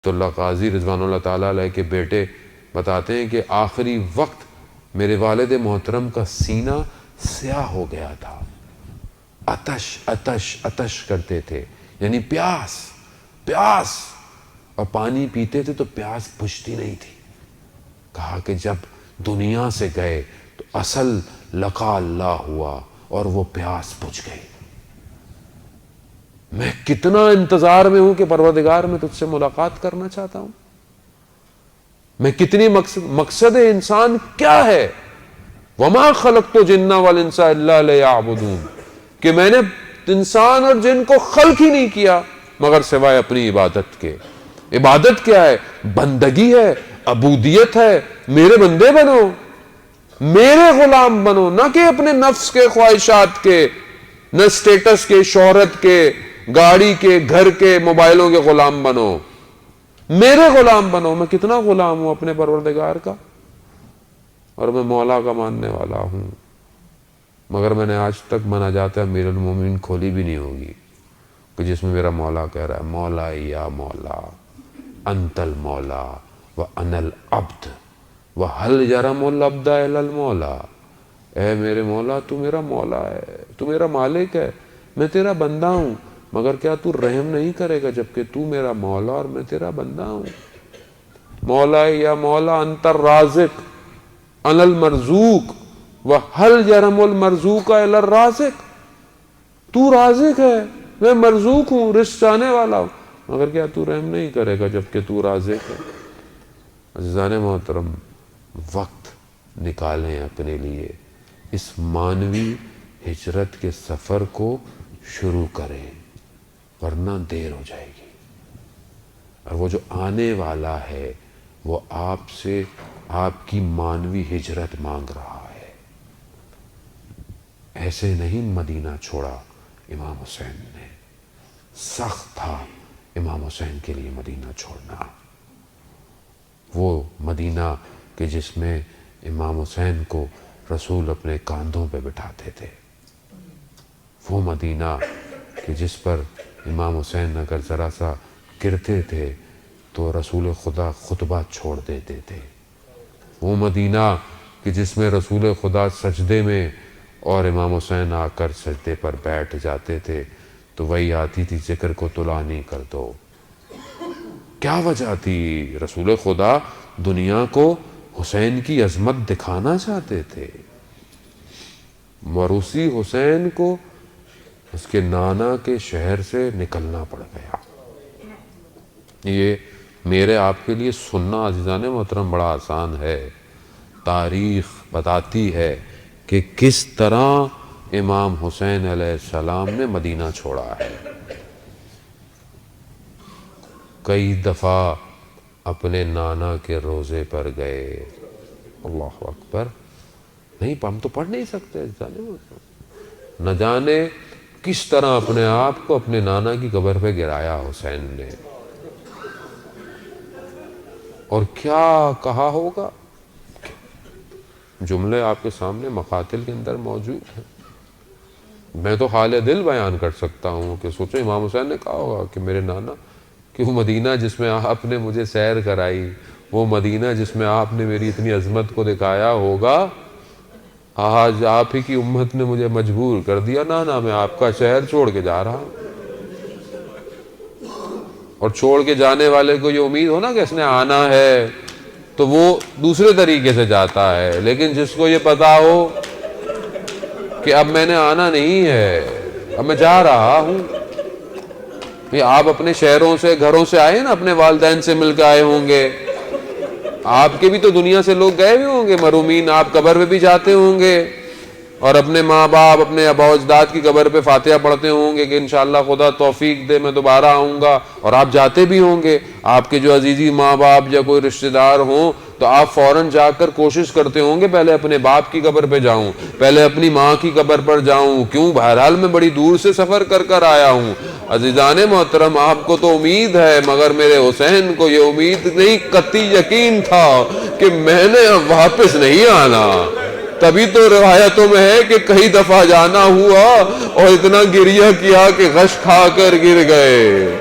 تو اللہ قاضی رضوان اللہ تعالیٰ علیہ کے بیٹے بتاتے ہیں کہ آخری وقت میرے والد محترم کا سینہ سیاہ ہو گیا تھا، عطش عطش عطش کرتے تھے، یعنی پیاس پیاس، اور پانی پیتے تھے تو پیاس بجھتی نہیں تھی۔ کہا کہ جب دنیا سے گئے تو اصل لقاء اللہ ہوا اور وہ پیاس بجھ گئی۔ میں کتنا انتظار میں ہوں کہ پروردگار میں تجھ سے ملاقات کرنا چاہتا ہوں، میں کتنی مقصد انسان کیا ہے، وما خلقت الجن والانس الا لیعبدون، کہ میں نے انسان اور جن کو خلق ہی نہیں کیا مگر سوائے اپنی عبادت کے۔ عبادت کیا ہے؟ بندگی ہے، عبودیت ہے، میرے بندے بنو، میرے غلام بنو، نہ کہ اپنے نفس کے خواہشات کے، نہ سٹیٹس کے، شہرت کے، گاڑی کے، گھر کے، موبائلوں کے غلام بنو، میرے غلام بنو۔ میں کتنا غلام ہوں اپنے پروردگار کا، اور میں مولا کا ماننے والا ہوں، مگر میں نے آج تک مناجات امیر المومنین کھولی بھی نہیں ہوگی کہ جس میں میرا مولا کہہ رہا ہے مولا یا مولا انت المولا وانا العبد وهل يرم العبد الا المولا، اے میرے مولا تو میرا مولا ہے، تو میرا مالک ہے، میں تیرا بندہ ہوں، مگر کیا تو رحم نہیں کرے گا جبکہ تو میرا مولا اور میں تیرا بندہ ہوں۔ مولا یا مولا انت الرازق انا المرزوق وهل يرم المرزوق الا الرازق، تو رازق ہے، میں مرزوق ہوں، رزق چاہنے والا ہوں، مگر کیا تو رحم نہیں کرے گا جبکہ تو رازق ہے۔ عزیزان محترم، وقت نکالیں اپنے لیے، اس مانوی ہجرت کے سفر کو شروع کریں، ورنہ دیر ہو جائے گی، اور وہ جو آنے والا ہے وہ آپ سے آپ کی مانوی ہجرت مانگ رہا ہے۔ ایسے نہیں مدینہ چھوڑا امام حسین نے، سخت تھا امام حسین کے لیے مدینہ چھوڑنا۔ وہ مدینہ کہ جس میں امام حسین کو رسول اپنے کاندھوں پہ بٹھاتے تھے، وہ مدینہ کہ جس پر امام حسین اگر ذرا سا گرتے تھے تو رسول خدا خطبہ چھوڑ دیتے تھے، وہ مدینہ کہ جس میں رسول خدا سجدے میں اور امام حسین آ کر سجدے پر بیٹھ جاتے تھے تو وہی آتی تھی ذکر کو طلانی کر دو۔ کیا وجہ تھی؟ رسول خدا دنیا کو حسین کی عظمت دکھانا چاہتے تھے، موروثی حسین کو اس کے نانا کے شہر سے نکلنا پڑ گیا۔ یہ میرے آپ کے لیے سننا عزیزان محترم بڑا آسان ہے، تاریخ بتاتی ہے کہ کس طرح امام حسین علیہ السلام نے مدینہ چھوڑا ہے۔ کئی دفعہ اپنے نانا کے روزے پر گئے، اللہ اکبر، نہیں ہم تو پڑھ نہیں سکتے، نہ جانے کس طرح اپنے آپ کو اپنے نانا کی قبر پہ گرایا حسین نے، اور کیا کہا ہوگا، جملے آپ کے سامنے مقاتل کے اندر موجود ہیں، میں تو حال دل بیان کر سکتا ہوں کہ سوچو امام حسین نے کہا ہوگا کہ میرے نانا، کہ وہ مدینہ جس میں آپ نے مجھے سیر کرائی، وہ مدینہ جس میں آپ نے میری اتنی عظمت کو دکھایا ہوگا، آج آپ ہی کی امت نے مجھے مجبور کر دیا، نانا میں آپ کا شہر چھوڑ کے جا رہا ہوں۔ اور چھوڑ کے جانے والے کو یہ امید ہو نا کہ اس نے آنا ہے تو وہ دوسرے طریقے سے جاتا ہے، لیکن جس کو یہ پتا ہو کہ اب میں نے آنا نہیں ہے، اب میں جا رہا ہوں۔ یہ آپ اپنے شہروں سے، گھروں سے آئے نا، اپنے والدین سے مل کے آئے ہوں گے، آپ کے بھی تو دنیا سے لوگ گئے بھی ہوں گے مرحومین، آپ قبر پہ بھی جاتے ہوں گے اور اپنے ماں باپ، اپنے آبا و اجداد کی قبر پہ فاتحہ پڑھتے ہوں گے کہ انشاءاللہ خدا توفیق دے میں دوبارہ آؤں گا، اور آپ جاتے بھی ہوں گے۔ آپ کے جو عزیزی ماں باپ یا کوئی رشتہ دار ہوں تو آپ فوراً جا کر کوشش کرتے ہوں گے پہلے اپنے باپ کی قبر پہ جاؤں، پہلے اپنی ماں کی قبر پر جاؤں، کیوں؟ بہرحال میں بڑی دور سے سفر کر کر آیا ہوں۔ عزیزان محترم، آپ کو تو امید ہے، مگر میرے حسین کو یہ امید نہیں، قطعی یقین تھا کہ میں نے اب واپس نہیں آنا۔ تبھی تو روایتوں میں ہے کہ کئی دفعہ جانا ہوا اور اتنا گریہ کیا کہ غش کھا کر گر گئے۔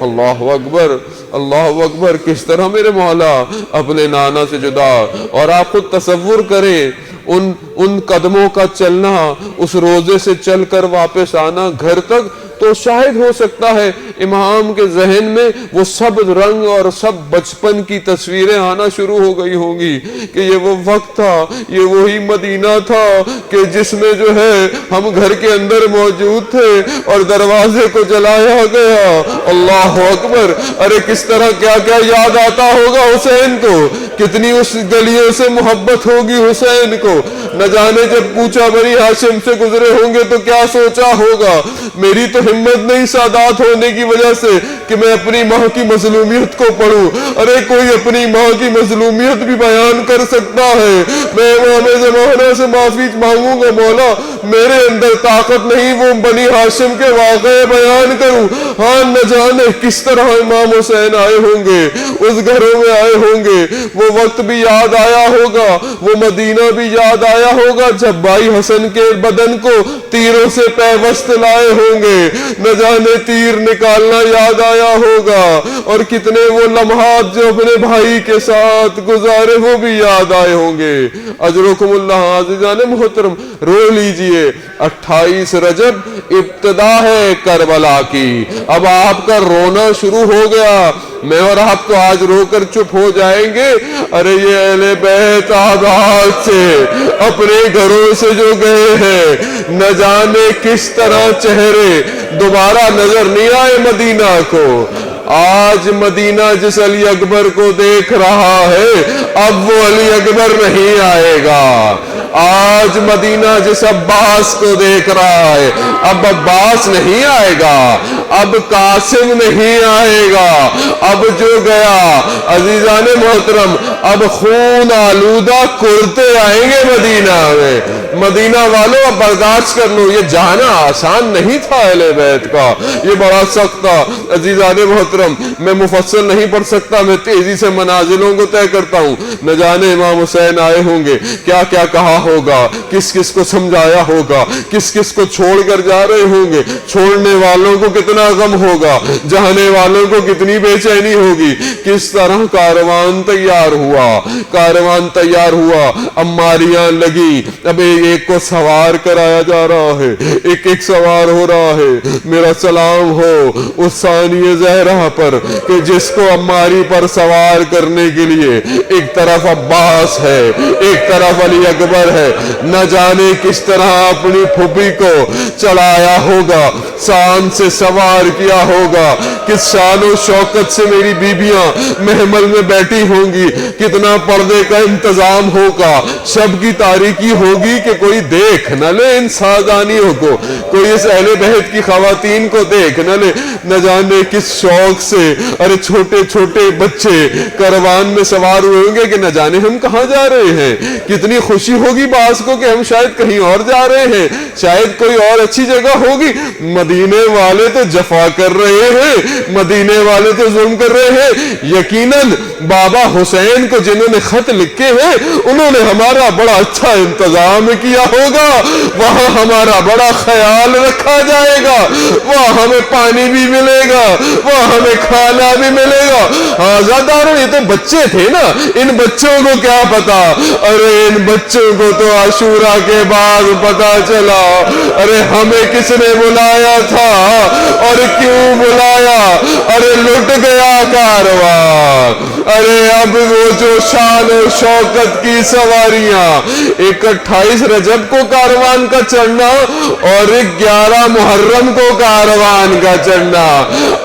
اللہ اکبر، اللہ اکبر، کس طرح میرے مولا اپنے نانا سے جدا. اور آپ خود تصور کریں ان قدموں کا چلنا، اس روزے سے چل کر واپس آنا گھر تک، تو شاید ہو سکتا ہے امام کے ذہن میں وہ سب رنگ اور سب بچپن کی تصویریں آنا شروع ہو گئی ہوں گی کہ یہ وہ وقت تھا، یہ وہی مدینہ تھا کہ جس میں جو ہے ہم گھر کے اندر موجود تھے اور دروازے کو جلایا گیا. اللہ اکبر. ارے کس طرح کیا کیا یاد آتا ہوگا حسین کو، کتنی اس گلیوں سے محبت ہوگی حسین کو. نہ جانے جب کوچہ بنی ہاشم سے گزرے ہوں گے تو کیا سوچا ہوگا. میری تو ہمت نہیں سادات ہونے کی وجہ سے کہ میں اپنی ماں کی مظلومیت کو پڑھوں. ارے کوئی اپنی ماں کی مظلومیت بھی بیان کر سکتا ہے. میں امام زمانہ سے معافی مانگوں گا، مولا میرے اندر طاقت نہیں وہ بنی ہاشم کے واقعے بیان کروں. ہاں نہ جانے کس طرح امام حسین آئے ہوں گے، اس گھروں میں آئے ہوں گے. وہ وقت بھی یاد آیا ہوگا، وہ مدینہ بھی یاد آیا ہوگا جب بھائی حسن کے بدن کو تیروں سے پیوست لائے ہوں گے. نہ جانے تیر نکالنا یاد آیا ہوگا، اور کتنے وہ لمحات جو اپنے بھائی کے ساتھ گزارے وہ بھی یاد آئے ہوں گے. اجرکم اللہ. عزیزان محترم رو لیجئے، 28 رجب ابتدا ہے کربلا کی. اب آپ کا رونا شروع ہو گیا. میں اور آپ تو آج رو کر چپ ہو جائیں گے. ارے یہ اہل بیت آباد سے اپنے گھروں سے جو گئے ہیں، نہ جانے کس طرح چہرے دوبارہ نظر نہیں آئے مدینہ کو. آج مدینہ جس علی اکبر کو دیکھ رہا ہے اب وہ علی اکبر نہیں آئے گا. آج مدینہ جس عباس کو دیکھ رہا ہے اب عباس نہیں آئے گا، اب قاسم نہیں آئے گا. اب جو گیا عزیزان محترم اب خون آلودہ کرتے آئیں گے مدینہ میں. مدینہ والوں اب برداشت کر لو، یہ جانا آسان نہیں تھا اہل بیت کا، یہ بڑا سخت تھا. عزیزان محترم میں مفصل نہیں پڑھ سکتا، میں تیزی سے منازلوں کو طے کرتا ہوں. نہ جانے امام حسین آئے ہوں گے کیا کیا کہا ہوگا، کس کس کو سمجھایا ہوگا، کس کس کو چھوڑ کر جا رہے ہوں گے. چھوڑنے والوں کو کتنا غم ہوگا، جانے والوں کو کتنی بے چینی ہوگی. کس طرح کاروان تیار ہوا، کاروان تیار ہوا، عماریاں لگی. اب ایک کو سوار کرایا جا رہا ہے، ایک ایک سوار ہو رہا ہے. میرا سلام ہو اس ثانی زہرا پر کہ جس کو عماری پر سوار کرنے کے لیے ایک طرف عباس ہے، ایک طرف علی اکبر ہے. نہ جانے کس طرح اپنی پھوپھی کو چڑھایا ہوگا، شان سے سوار کیا ہوگا. کس شان و شوکت سے میری بیبیاں محمل میں بیٹھی ہوں گی، کتنا پردے کا انتظام ہوگا. شب کی تاریکی ہوگی کہ کوئی دیکھ نہ لے ان سازانیوں کو، کوئی اس اہل بیت کی خواتین کو دیکھ نہ لے. نہ جانے کس شوق سے ارے چھوٹے چھوٹے بچے کاروان میں سوار ہوئے ہوں گے کہ نہ جانے ہم کہاں جا رہے ہیں. کتنی خوشی ہوگی بعض کو کہ ہم شاید کہیں اور جا رہے ہیں، شاید کوئی اور اچھی جگہ ہوگی. مدینے والے تو جفا کر رہے ہیں، مدینے والے تو ظلم کر رہے ہیں. یقیناً بابا حسین کو جنہوں نے خط لکھے ہیں انہوں نے ہمارا بڑا اچھا انتظام کیا ہوگا. وہاں ہمارا بڑا خیال رکھا جائے گا، وہاں ہمیں پانی بھی ملے گا، وہاں ہمیں کھانا بھی ملے گا. آزاداروں یہ تو بچے تھے نا، ان بچوں کو کیا پتا. ارے ان بچوں کو تو عاشورہ کے بعد پتا چلا. ارے ہمیں کس نے بلایا تھا اور کیوں بلایا. ارے لٹ گیا کاروان. ارے اب وہ جو شان و شوکت کی سواریاں، ایک 28 رجب کو کاروان کا چڑھنا اور 11 محرم کو کاروان کا چڑھنا.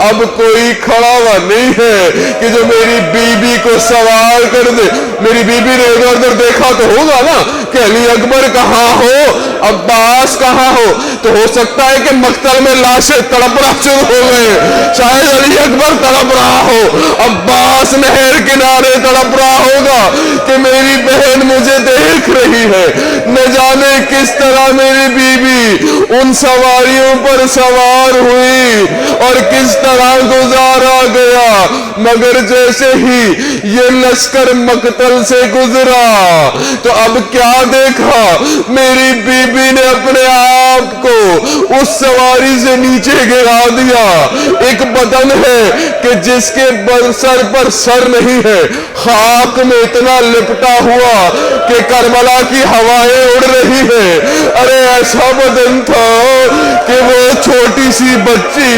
اب کوئی کھڑا ہوا نہیں ہے کہ جو میری بیوی کو سوار کر دے. میری بیوی نے ادھر ادھر دیکھا تو ہوگا نا کہ علی اکبر کہاں ہو، عباس کہاں ہو. تو ہو سکتا ہے کہ مقتل میں لاشیں تڑپنا شروع ہو گئے. شاید علی اکبر تڑپ رہا ہو، عباس نہر کنارے تڑپ رہا ہوگا کہ میری بہن مجھے دیکھ رہی ہے. نہ جانے کس طرح میری بیوی ان سواریوں پر سوار ہوئی اور کس طرح گزارا گیا. مگر جیسے ہی یہ لشکر مقتل بغل سے گزرا تو اب کیا دیکھا، میری بیوی نے اپنے آپ کو اس سواری سے نیچے گرا دیا۔ ایک بدن ہے کہ جس کے سر پر سر نہیں ہے، خاک میں اتنا لپٹا ہوا کہ کربلا کی ہوائیں اڑ رہی ہیں۔ ارے ایسا بدن تھا کہ وہ چھوٹی سی بچی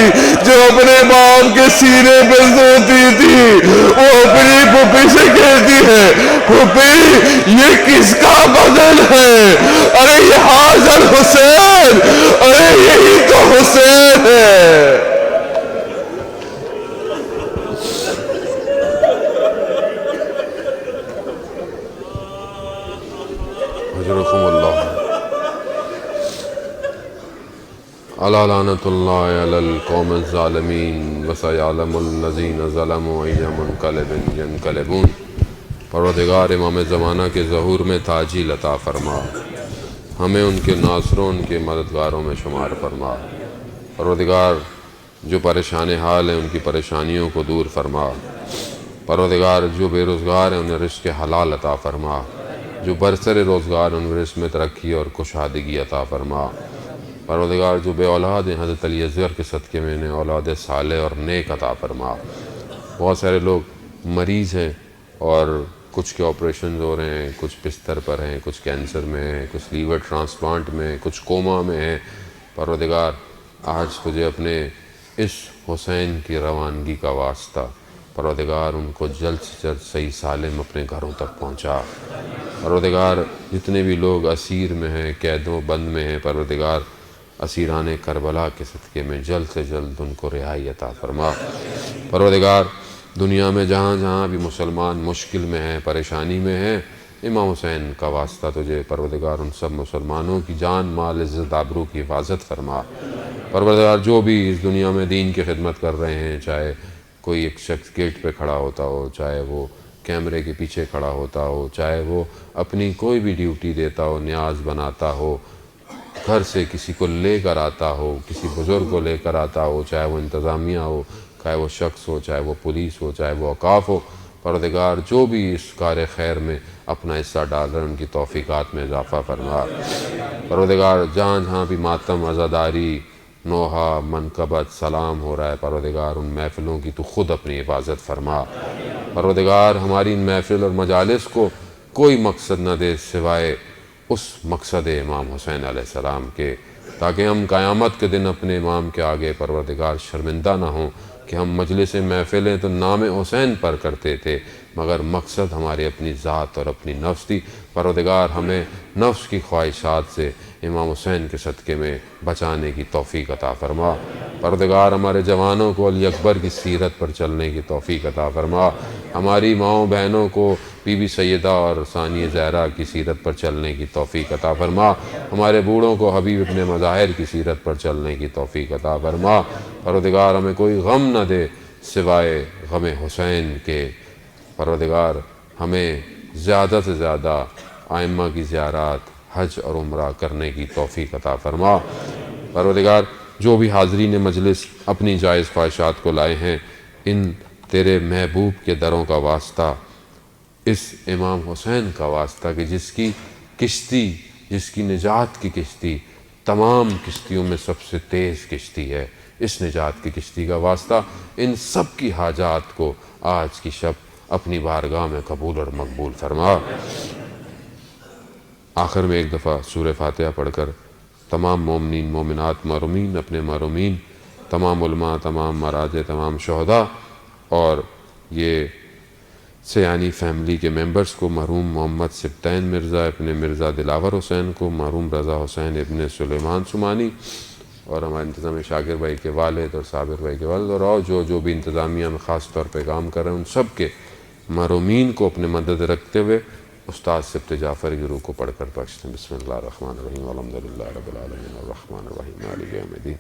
جو اپنے باپ کے سینے پہ سوتی تھی، وہ اپنی پھوپھی سے کہتی ہے، پھوپھی یہ کس کا بدن ہے؟ ارے یہ حاضر حسین، ارے یہی تو حسین ہے۔ حضرکم اللہ۔ الا لعنۃ اللہ علی القوم الظالمین وسیعلم الذین ظلموا ای منقلب ینقلبون۔ پروردگار امام زمانہ کے ظہور میں تعجیل عطا فرما، ہمیں ان کے ناصروں ان کے مددگاروں میں شمار فرما۔ پروردگار جو پریشان حال ہیں ان کی پریشانیوں کو دور فرما۔ پروردگار جو بے روزگار ہیں انہیں رزق حلال عطا فرما، جو برسر روزگار ان رزق میں ترقی اور کشادگی عطا فرما۔ پروردگار جو بے اولاد ہیں حضرت علی اصغر کے صدقے میں انہیں اولاد صالح اور نیک عطا فرما۔ بہت سارے لوگ مریض ہیں اور کچھ کے آپریشنز ہو رہے ہیں، کچھ بستر پر ہیں، کچھ کینسر میں ہیں، کچھ لیور ٹرانسپلانٹ میں ہیں، کچھ کوما میں ہیں۔ پروردگار آج تجھے اپنے اس حسین کی روانگی کا واسطہ، پروردگار ان کو جلد سے جلد صحیح سالم اپنے گھروں تک پہنچا۔ پروردگار جتنے بھی لوگ اسیر میں ہیں، قید و بند میں ہیں، پروردگار اسیران کربلا کے صدقے میں جلد سے جلد ان کو رہائی عطا فرما۔ پروردگار دنیا میں جہاں جہاں بھی مسلمان مشکل میں ہیں، پریشانی میں ہیں، امام حسین کا واسطہ تجھے پروردگار ان سب مسلمانوں کی جان مال عزت آبرو کی حفاظت فرما۔ پروردگار جو بھی اس دنیا میں دین کی خدمت کر رہے ہیں، چاہے کوئی ایک شخص گیٹ پہ کھڑا ہوتا ہو، چاہے وہ کیمرے کے پیچھے کھڑا ہوتا ہو، چاہے وہ اپنی کوئی بھی ڈیوٹی دیتا ہو، نیاز بناتا ہو، گھر سے کسی کو لے کر آتا ہو، کسی بزرگ کو لے کر آتا ہو، چاہے وہ انتظامیہ ہو، چاہے وہ شخص ہو، چاہے وہ پولیس ہو، چاہے وہ اوقاف ہو، پروردگار جو بھی اس کار خیر میں اپنا حصہ ڈال رہے ہیں ان کی توفیقات میں اضافہ فرما۔ پروردگار جہاں جہاں بھی ماتم، عزاداری، نوحہ، منقبت، سلام ہو رہا ہے، پروردگار ان محفلوں کی تو خود اپنی حفاظت فرما۔ پروردگار ہماری ان محفل اور مجالس کو کوئی مقصد نہ دے سوائے اس مقصد امام حسین علیہ السلام کے، تاکہ ہم قیامت کے دن اپنے امام کے آگے پروردگار شرمندہ نہ ہوں کہ ہم مجلس محفلیں تو نام حسین پر کرتے تھے مگر مقصد ہماری اپنی ذات اور اپنی نفس تھی۔ پروردگار ہمیں نفس کی خواہشات سے امام حسین کے صدقے میں بچانے کی توفیق عطا فرما۔ پروردگار ہمارے جوانوں کو علی اکبر کی سیرت پر چلنے کی توفیق عطا فرما۔ ہماری ماؤں بہنوں کو بی بی سیدہ اور ثانیہ زہرا کی سیرت پر چلنے کی توفیق عطا فرما۔ ہمارے بوڑھوں کو حبیب ابن مظاہر کی سیرت پر چلنے کی توفیق عطا فرما۔ پروردگار ہمیں کوئی غم نہ دے سوائے غم حسین کے۔ پروردگار ہمیں زیادہ سے زیادہ ائمہ کی زیارات، حج اور عمرہ کرنے کی توفیق عطا فرما۔ پروردگار جو بھی حاضرین مجلس اپنی جائز خواہشات کو لائے ہیں، ان تیرے محبوب کے دروں کا واسطہ، اس امام حسین کا واسطہ کہ جس کی کشتی، جس کی نجات کی کشتی تمام کشتیوں میں سب سے تیز کشتی ہے، اس نجات کی کشتی کا واسطہ ان سب کی حاجات کو آج کی شب اپنی بارگاہ میں قبول اور مقبول فرما۔ آخر میں ایک دفعہ سورہ فاتحہ پڑھ کر تمام مومنین، مومنات، محرومین، اپنے محرومین، تمام علماء، تمام مراجع، تمام شہداء اور یہ سیانی فیملی کے ممبرز کو، مرحوم محمد سبطین مرزا ابن مرزا دلاور حسین کو، مرحوم رضا حسین ابن سلیمان سمانی اور ہمارے انتظامیہ شاکر بھائی کے والد اور صابر بھائی کے والد اور جو بھی انتظامیہ میں خاص طور پہ کام کر رہے ہیں، ان سب کے محرومین کو اپنے مدد رکھتے ہوئے استاد سبط جعفر کی روح کو پڑھ کر بخشتے ہیں۔ بسم اللہ الرحمن الرحیم، والحمدللہ رب العالمین، الرحمن الرحیم، مالک یوم الدین،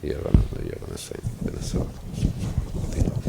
ایاک نعبد و ایاک نستعین، اہدنا الصراط المستقیم۔